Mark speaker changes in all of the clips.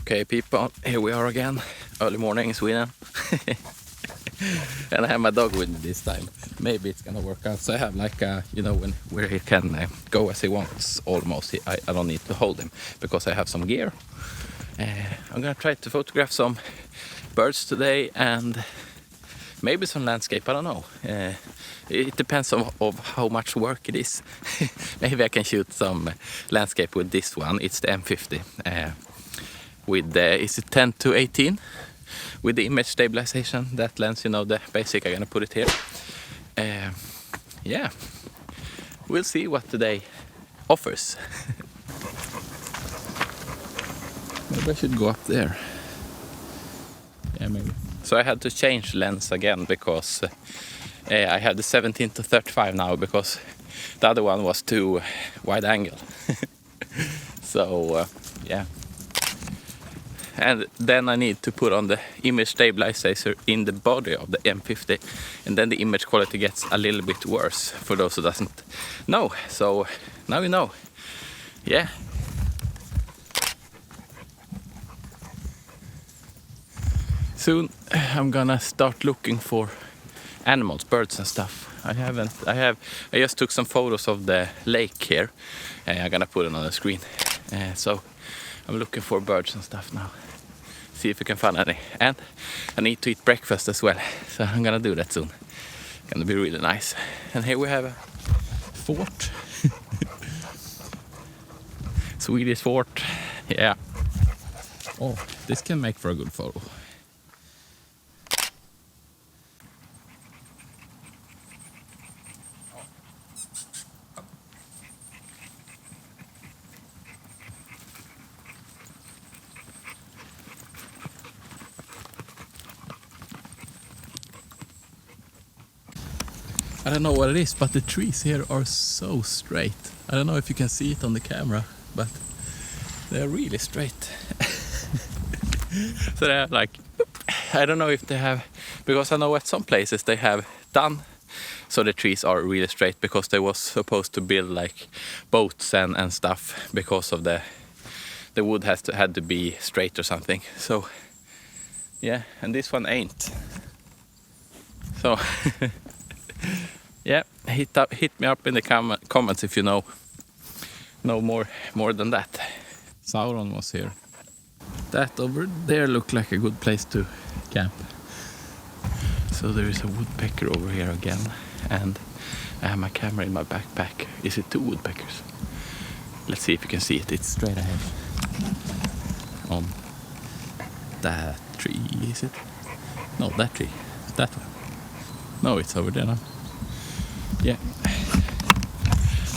Speaker 1: Okay, people, here we are again. Early morning in Sweden. And I have my dog with me this time. Maybe it's gonna work out. So I have like where he can go as he wants almost. I don't need to hold him because I have some gear. I'm gonna try to photograph some birds today and maybe some landscape, I don't know. It depends on how much work it is. Maybe I can shoot some landscape with this one. It's the M50. With is it 10-18 with the image stabilization, that lens, the basic. I'm gonna put it here. Yeah, we'll see what today offers. Maybe I should go up there. Yeah, maybe. So I had to change lens again because I have the 17-35 now because the other one was too wide angle. So yeah. And then I need to put on the image stabilizer in the body of the M50, and then the image quality gets a little bit worse for those who doesn't know. So now you know. Yeah. Soon I'm gonna start looking for animals, birds and stuff. I just took some photos of the lake here. I'm gonna put it on the screen. So I'm looking for birds and stuff now. See if we can find any. And I need to eat breakfast as well. So I'm gonna do that soon. Gonna be really nice. And here we have a fort. Swedish fort. Yeah. Oh, this can make for a good photo. I don't know what it is, but the trees here are so straight. I don't know if you can see it on the camera, but they're really straight. So they're like, I don't know if they have, because I know at some places they have done so the trees are really straight because they was supposed to build like boats and stuff because of the wood had to be straight or something. So yeah, and this one ain't. So yeah, hit me up in the comments if you know more than that. Sauron was here. That over there looked like a good place to camp. So there is a woodpecker over here again, and I have my camera in my backpack. Is it 2 woodpeckers? Let's see if you can see it. It's straight ahead on that tree, is it? No, that tree. That one. No, it's over there now. Yeah,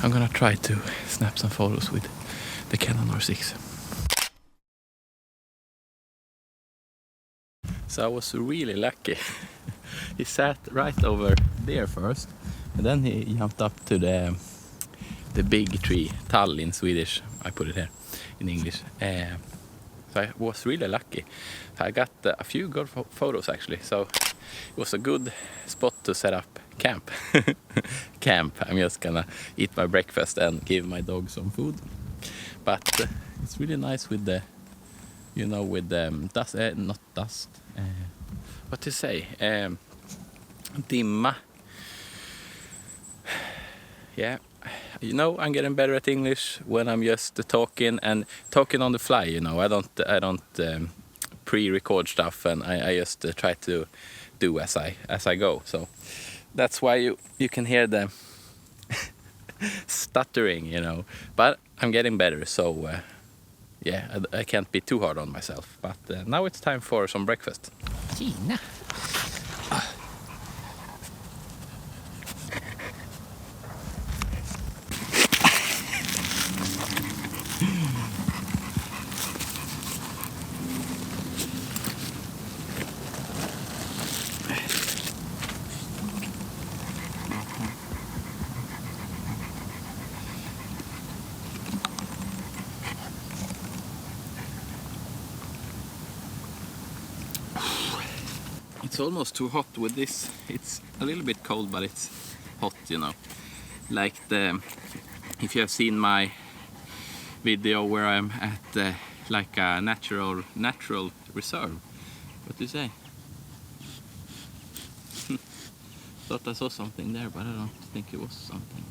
Speaker 1: I'm gonna try to snap some photos with the Canon R6. So I was really lucky. He sat right over there first, and then he jumped up to the big tree, tall in Swedish. I put it here in English. So I was really lucky. I got a few good photos actually. So it was a good spot to set up camp. I'm just gonna eat my breakfast and give my dog some food. But it's really nice with the, with the dust, not dust. What to say? Dimma. Yeah. I'm getting better at English when I'm just talking on the fly. I don't pre-record stuff, and I just try to do as I go. So that's why you can hear the stuttering, But I'm getting better, so yeah, I can't be too hard on myself. But now it's time for some breakfast. Gina. It's almost too hot with this. It's a little bit cold, but it's hot, Like if you have seen my video where I'm at like a natural reserve. What do you say? Thought I saw something there, but I don't think it was something.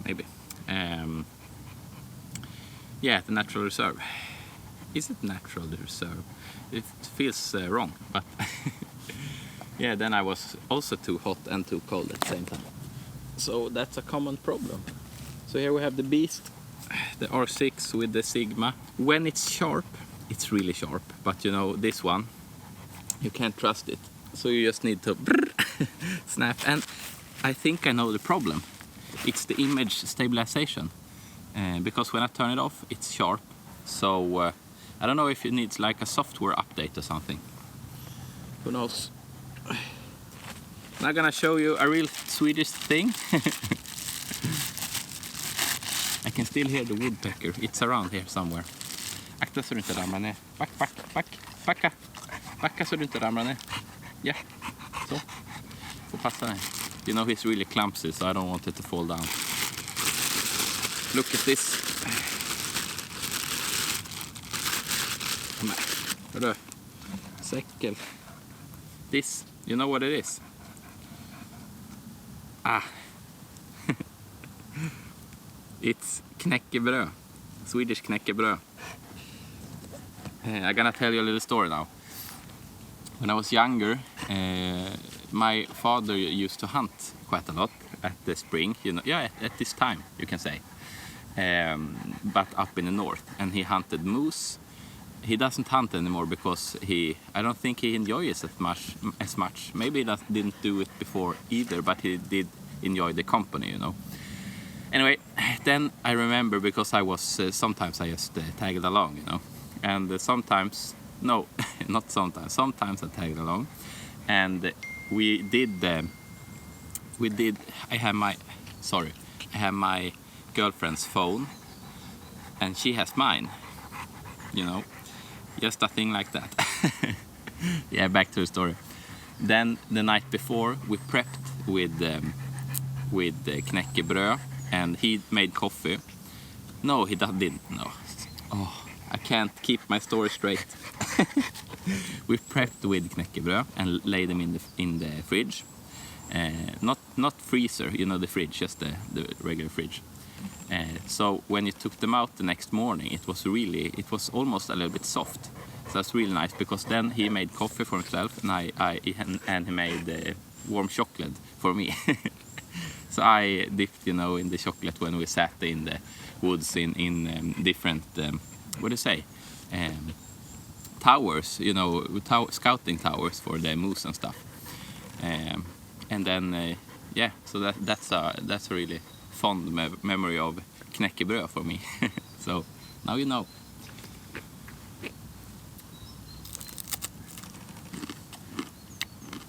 Speaker 1: Maybe. Yeah, the natural reserve. Is it natural reserve? It feels wrong, but yeah, then I was also too hot and too cold at the same time. So that's a common problem. So here we have the Beast, the R6 with the Sigma. When it's sharp, it's really sharp, but you know, this one, you can't trust it. So you just need to snap. And I think I know the problem. It's the image stabilization. Because when I turn it off, it's sharp. So I don't know if it needs like a software update or something. Who knows? Now I'm gonna show you a real Swedish thing. I can still hear the woodpecker. It's around here somewhere. Akta så du inte ramlar ner. Backa. Backa så du inte ramlar ner. Ja, så. Får passa dig. You know he's really clumsy, so I don't want it to fall down. Look at this. Hörru. Säckel. This, you know what it is? It's knäckebröd. Swedish knäckebröd. I'm gonna tell you a little story now. When I was younger, my father used to hunt quite a lot at the spring, you know, yeah, at this time, you can say. But up in the north, and he hunted moose. He doesn't hunt anymore because I don't think he enjoys it as much. Maybe he didn't do it before either, but he did enjoy the company, you know. Anyway, then I remember, because I was sometimes I just tagged along, you know, and sometimes I tagged along, and I have my girlfriend's phone, and she has mine, you know, just a thing like that. Yeah, back to the story. Then the night before, we prepped with knäckebröd, and he made coffee. No, he didn't. No. Oh, I can't keep my story straight. We prepped with knäckebröd and laid them in the fridge. Not freezer, you know, the fridge, just the regular fridge. So when you took them out the next morning, it was almost a little bit soft. So that's really nice, because then he made coffee for himself, and he made warm chocolate for me. So I dipped, you know, in the chocolate when we sat in the woods in different, what do you say, towers, you know, scouting towers for the moose and stuff. And then, yeah, so that's a really fond memory of knäckebröd for me. So now you know.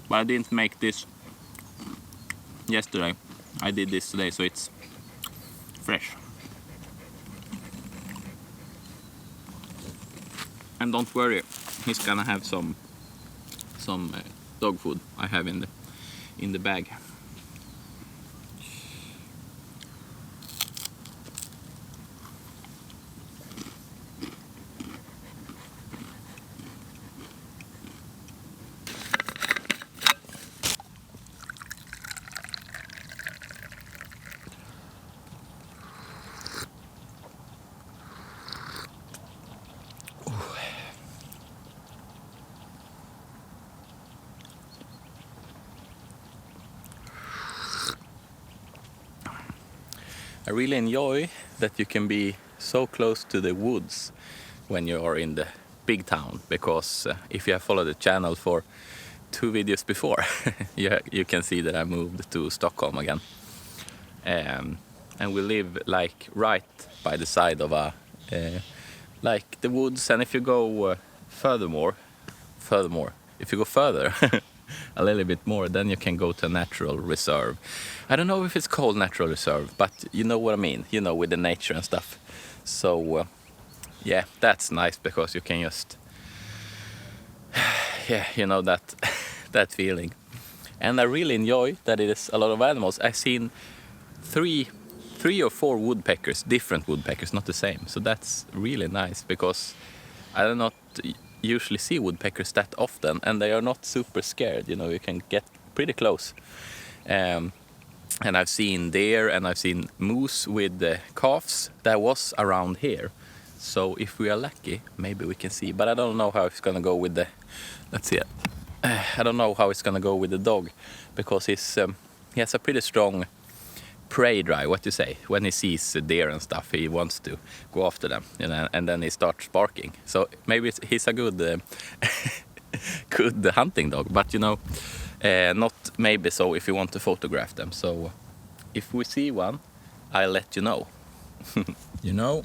Speaker 1: But I didn't make this yesterday. I did this today, so it's fresh. And don't worry, he's gonna have some dog food I have in the bag. I really enjoy that you can be so close to the woods when you are in the big town, because if you have followed the channel for 2 videos before, you can see that I moved to Stockholm again. And we live like right by the side of like the woods, and if you go further a little bit more, then you can go to a natural reserve. I don't know if it's called natural reserve, but you know what I mean, you know, with the nature and stuff. So yeah, that's nice, because you can just yeah, you know, that feeling. And I really enjoy that it is a lot of animals. I've seen three 3 or 4 woodpeckers, different woodpeckers, not the same. So that's really nice because I do not usually see woodpeckers that often, and they are not super scared. You know, you can get pretty close. And I've seen deer and I've seen moose with the calves that was around here. So if we are lucky, maybe we can see. But I don't know how it's gonna go with the. Let's see it. I don't know how it's gonna go with the dog because he has a pretty strong prey drive. What you say? When he sees deer and stuff, he wants to go after them, you know, and then he starts barking. So maybe he's a good good hunting dog. But you know. Not maybe so if you want to photograph them. So if we see one, I'll let you know. You know,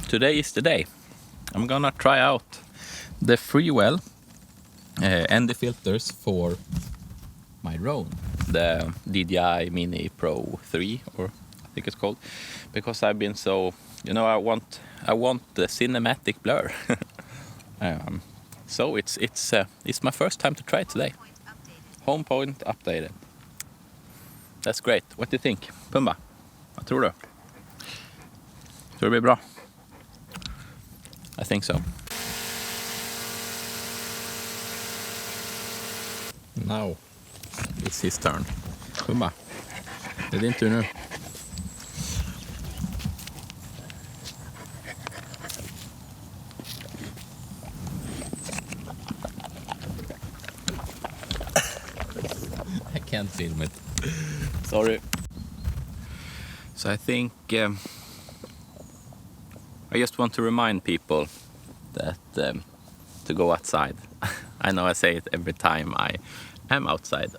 Speaker 1: today is the day. I'm gonna try out the Freewell and the filters for my drone, the DJI Mini Pro 3, or I think it's called, because I've been so, you know, I want the cinematic blur. So it's my first time to try it today. Home point updated. That's great. What do you think? Pumba, vad tror du? Tror det blir bra? I think so. Now it's his turn. Pumba, det är din tur nu. I can't film it. Sorry. So I think I just want to remind people that to go outside. I know I say it every time I am outside.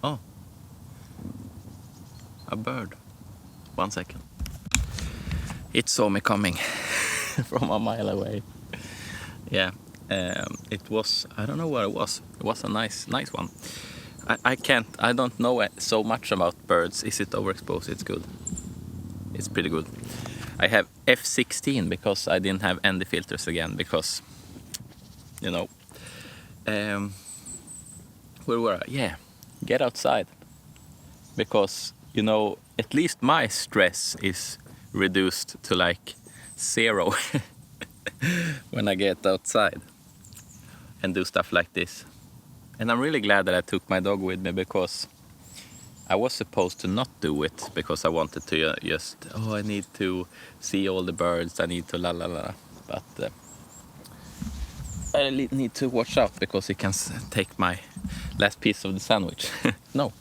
Speaker 1: Oh, a bird. 1 second. It saw me coming from a mile away. Yeah, it was, I don't know what it was. It was a nice one. I don't know so much about birds. Is it overexposed? It's good. It's pretty good. I have F16 because I didn't have ND filters again because, you know, where were I? Yeah, get outside. Because, you know, at least my stress is reduced to like 0 when I get outside and do stuff like this. And I'm really glad that I took my dog with me because I was supposed to not do it because I wanted to just, I need to see all the birds, I need to la la la. But I need to watch out because he can take my last piece of the sandwich. No,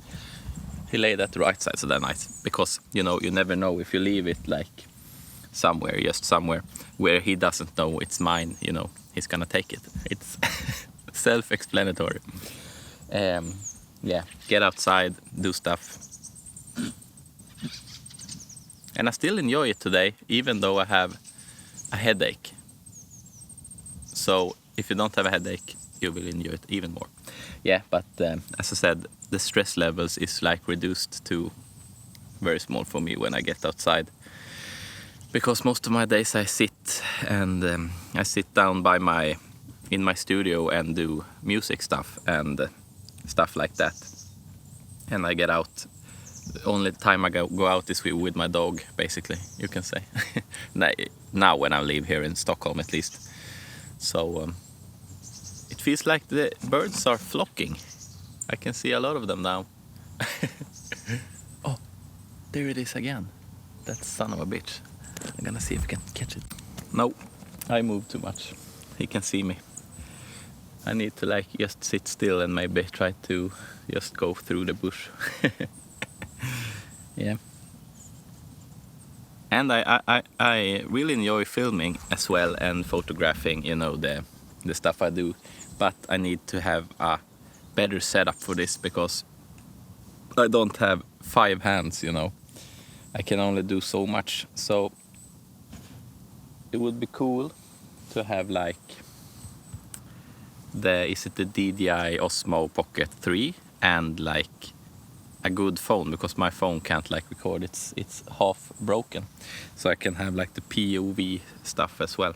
Speaker 1: he laid at the right side, so that's nice. Because, you know, you never know if you leave it like somewhere, just somewhere where he doesn't know it's mine, you know, he's gonna take it. It's self-explanatory. Yeah, get outside, do stuff. And I still enjoy it today, even though I have a headache. So if you don't have a headache, you will enjoy it even more. Yeah, but as I said, the stress levels is like reduced to very small for me when I get outside. Because most of my days I sit and I sit down in my studio and do music stuff and stuff like that. And I get out. The only time I go out is with my dog, basically, you can say. Now when I live here in Stockholm, at least. So it feels like the birds are flocking. I can see a lot of them now. Oh, there it is again. That son of a bitch. I'm gonna see if I can catch it. No, I move too much. He can see me. I need to like just sit still and maybe try to just go through the bush. Yeah. And I really enjoy filming as well and photographing, you know, the stuff I do. But I need to have a better setup for this because I don't have 5 hands, you know. I can only do so much. So it would be cool to have like is it the DJI Osmo Pocket 3 and like a good phone, because my phone can't like record, it's half broken, so I can have like the POV stuff as well.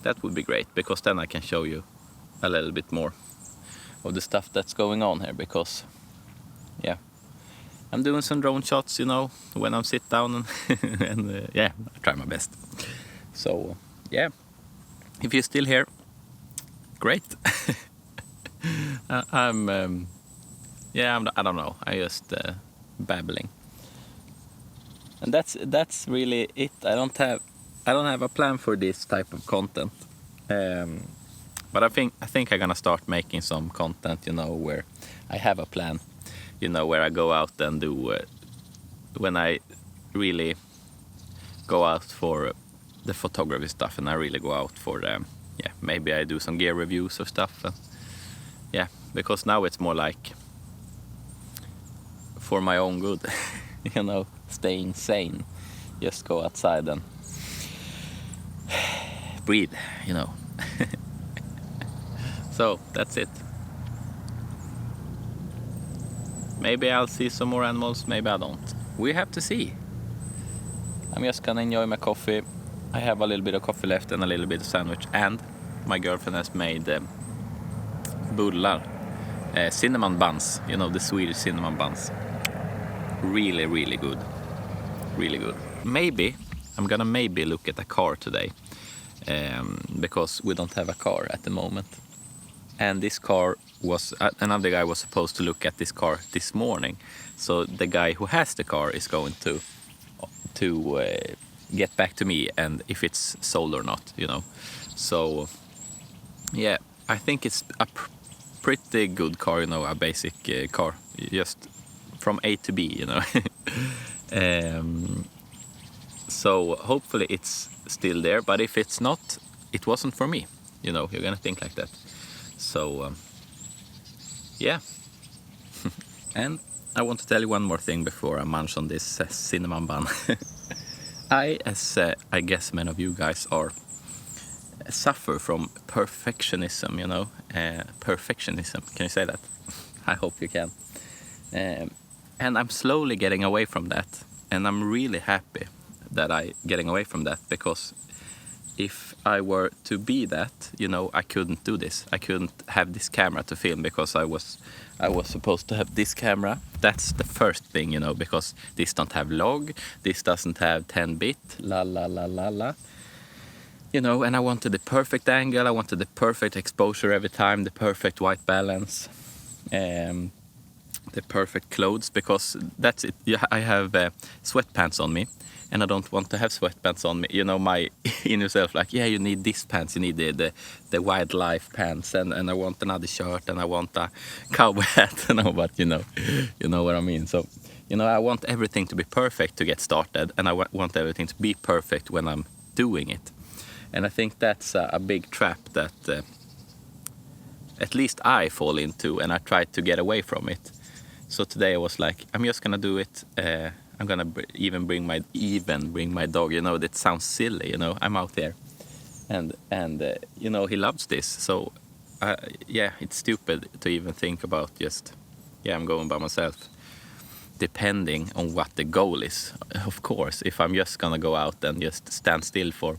Speaker 1: That would be great, because then I can show you a little bit more of the stuff that's going on here, because yeah, I'm doing some drone shots, you know, when I'm sit down and yeah, I try my best. So yeah, if you're still here, great. I don't know. I just babbling, and that's really it. I don't have a plan for this type of content, but I think I'm gonna start making some content, you know, where I have a plan, you know, where I go out and do when I really go out for the photography stuff, and I really go out for maybe I do some gear reviews or stuff. Yeah, because now it's more like for my own good, you know, staying sane. Just go outside and breathe, you know. So that's it. Maybe I'll see some more animals, maybe I don't. We have to see. I'm just gonna enjoy my coffee. I have a little bit of coffee left and a little bit of sandwich, and my girlfriend has made bullar, cinnamon buns, you know, the Swedish cinnamon buns. Really, really good. Really good. Maybe I'm gonna look at a car today, because we don't have a car at the moment. And this car was another guy was supposed to look at this car this morning. So the guy who has the car is going to get back to me, and if it's sold or not, you know. So yeah, I think it's a pretty good car, you know, a basic car, just from A to B, you know. So hopefully it's still there, but if it's not, it wasn't for me, you know. You're gonna think like that. So yeah. And I want to tell you one more thing before I munch on this cinnamon bun. I guess many of you guys suffer from perfectionism, you know. Perfectionism, can you say that? I hope you can. And I'm slowly getting away from that, and I'm really happy that I'm getting away from that, because if I were to be that, you know, I couldn't do this. I couldn't have this camera to film, because I was supposed to have this camera. That's the first thing, you know, because this don't have log, this doesn't have 10-bit, la la la la la. You know, and I wanted the perfect angle, I wanted the perfect exposure every time, the perfect white balance, the perfect clothes, because that's it. I have sweatpants on me, and I don't want to have sweatpants on me. You know, my inner self, like, yeah, you need this pants, you need the wildlife pants, and I want another shirt, and I want a cowboy hat, you know, but you know what I mean. So, you know, I want everything to be perfect to get started, and I want everything to be perfect when I'm doing it. And I think that's a big trap that at least I fall into, and I try to get away from it. So today I was like, I'm just gonna do it. I'm gonna even bring my dog. You know, that sounds silly. You know, I'm out there, and you know, he loves this. So yeah, it's stupid to even think about just, yeah, I'm going by myself. Depending on what the goal is, of course. If I'm just gonna go out and just stand still for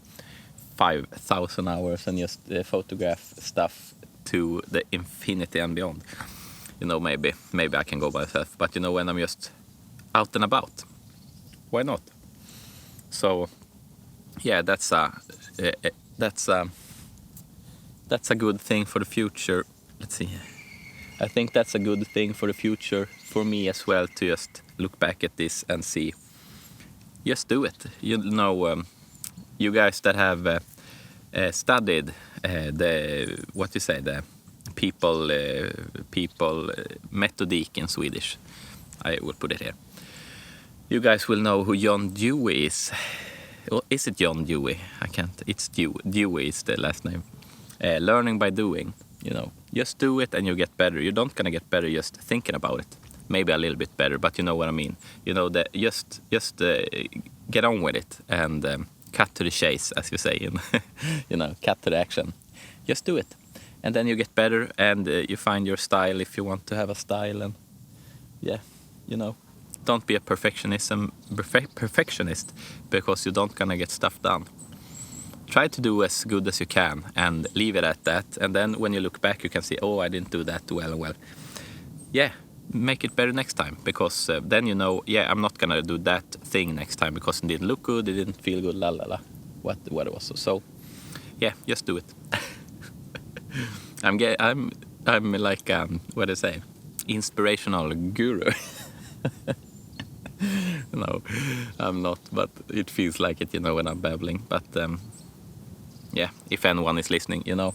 Speaker 1: 5,000 hours and just photograph stuff to the infinity and beyond, you know, maybe I can go by myself. But you know, when I'm just out and about, why not? So yeah, that's a good thing for the future. Let's see. I think that's a good thing for the future for me as well, to just look back at this and see. Just do it. You know, you guys that have studied the people metodik in Swedish, I will put it here. You guys will know who John Dewey is. Or is it John Dewey? I can't. It's Dewey is the last name. Learning by doing. You know, just do it and you get better. You're not gonna get better just thinking about it. Maybe a little bit better, but you know what I mean. You know, that just get on with it and cut to the chase, as you say, and you know, cut to the action. Just do it, and then you get better, and you find your style if you want to have a style. And yeah, you know, don't be a perfectionist because you don't gonna get stuff done. Try to do as good as you can and leave it at that. And then when you look back, you can see, oh, I didn't do that well. Yeah, make it better next time, because then you know, yeah, I'm not gonna do that thing next time because it didn't look good, it didn't feel good, la la la, what it was. So yeah, just do it. I'm like what do I say, inspirational guru. No, I'm not, but it feels like it, you know, when I'm babbling. But yeah, if anyone is listening, you know,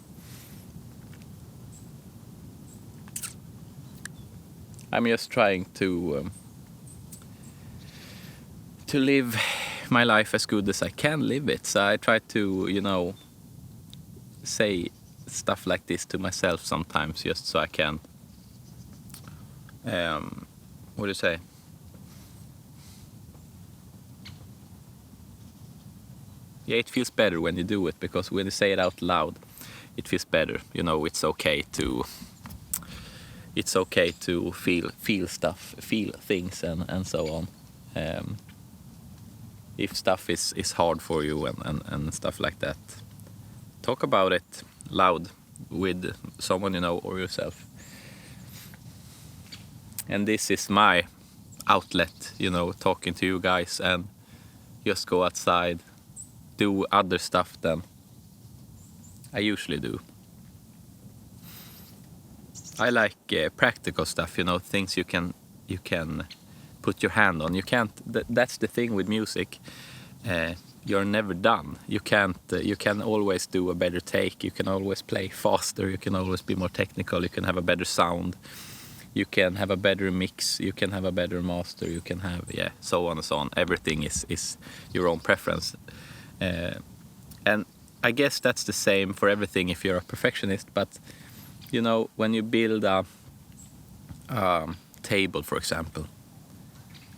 Speaker 1: I'm just trying to live my life as good as I can live it. So I try to, you know, say stuff like this to myself sometimes, just so I can, what do you say? Yeah, it feels better when you do it, because when you say it out loud, it feels better. You know, it's okay to feel stuff, feel things, and so on. If stuff is hard for you and stuff like that, talk about it loud with someone you know or yourself. And this is my outlet, you know, talking to you guys, and just go outside, do other stuff than I usually do. I like practical stuff, you know, things you can put your hand on. You can't. That's the thing with music. You're never done. You can't. You can always do a better take. You can always play faster. You can always be more technical. You can have a better sound. You can have a better mix. You can have a better master. You can have, yeah, so on and so on. Everything is your own preference. And I guess that's the same for everything if you're a perfectionist. But you know, when you build a table, for example,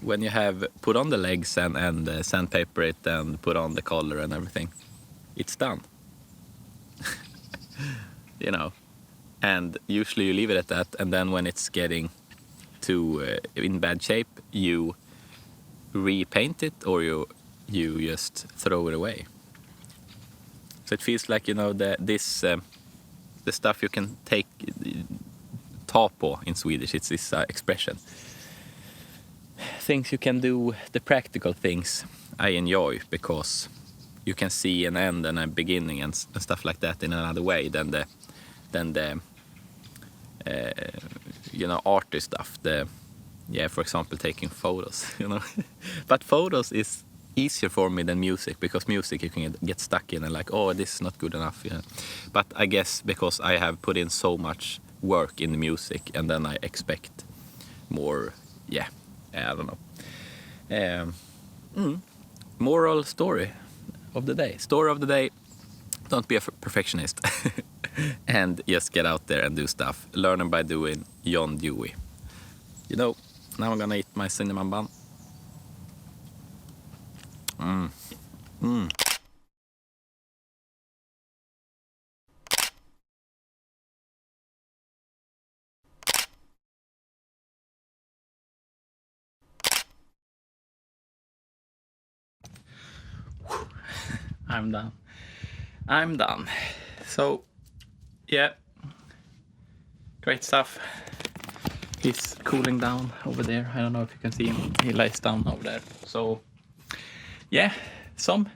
Speaker 1: when you have put on the legs and sandpaper it and put on the color and everything, it's done. You know, and usually you leave it at that, and then when it's getting to in bad shape, you repaint it, or you just throw it away. So it feels like, you know, the stuff you can take, ta på in Swedish, it's this expression. Things you can do, the practical things I enjoy, because you can see an end and a beginning and stuff like that in another way than the you know, arty stuff. For example, taking photos, you know. But photos is easier for me than music, because music you can get stuck in and like, oh, this is not good enough, you know. But I guess because I have put in so much work in the music, and then I expect more, I don't know. Moral story of the day: don't be a perfectionist. And just get out there and do stuff. Learning by doing, John Dewey. You know, now I'm gonna eat my cinnamon bun. I'm done. So, yeah, great stuff. He's cooling down over there. I don't know if you can see him. He lies down over there. So, yeah, some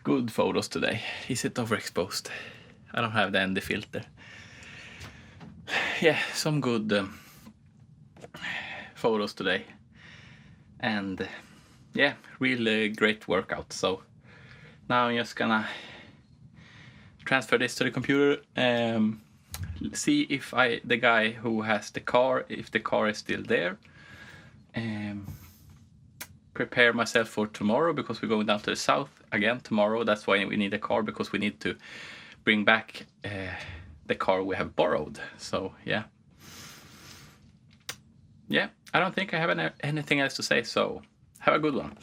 Speaker 1: good photos today. Is it overexposed? I don't have the ND filter. Yeah, some good photos today. And yeah, really great workout. So now I'm just gonna transfer this to the computer, see if the guy who has the car, if the car is still there, prepare myself for tomorrow, because we're going down to the south again tomorrow. That's why we need a car, because we need to bring back the car we have borrowed. So yeah, I don't think I have anything else to say, so have a good one.